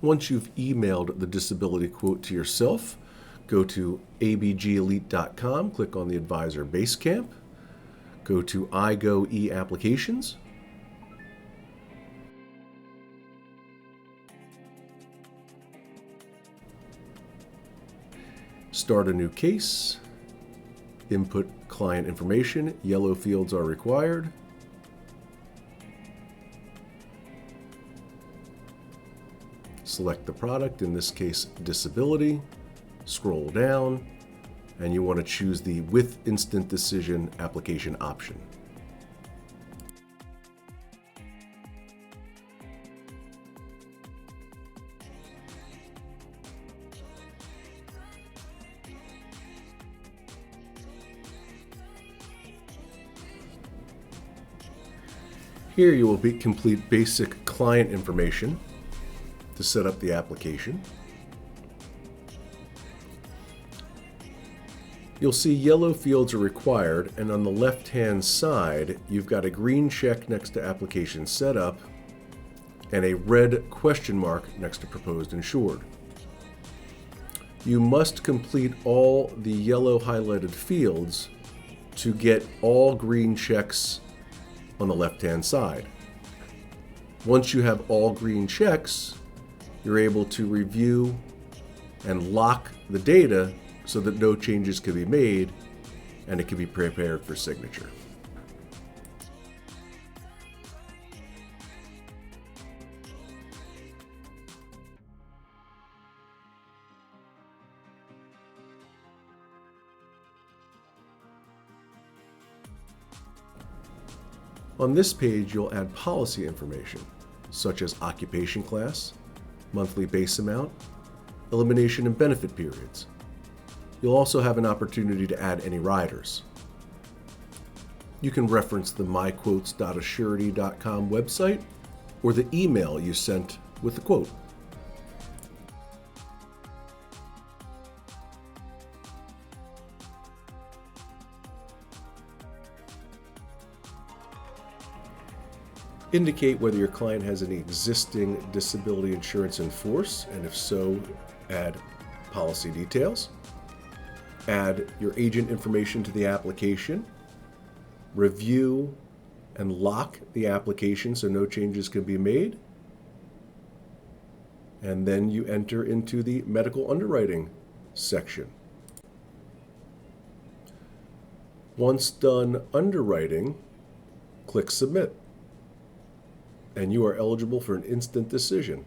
Once you've emailed the disability quote to yourself, go to abgelite.com, click on the Advisor Basecamp, go to iGo e-Applications, start a new case, input client information, yellow fields are required. Select the product, in this case disability, scroll down, and you want to choose the with instant decision application option. Here you will complete basic client information to set up the application. You'll see yellow fields are required, and on the left-hand side, you've got a green check next to application setup and a red question mark next to proposed insured. You must complete all the yellow highlighted fields to get all green checks on the left-hand side. Once you have all green checks, you're able to review and lock the data so that no changes can be made and it can be prepared for signature. On this page, you'll add policy information, such as occupation class, monthly base amount, elimination and benefit periods. You'll also have an opportunity to add any riders. You can reference the myquotes.assurity.com website or the email you sent with the quote. Indicate whether your client has any existing disability insurance in force, and if so, add policy details. Add your agent information to the application. Review and lock the application so no changes can be made. And then you enter into the medical underwriting section. Once done underwriting, click Submit, and you are eligible for an instant decision.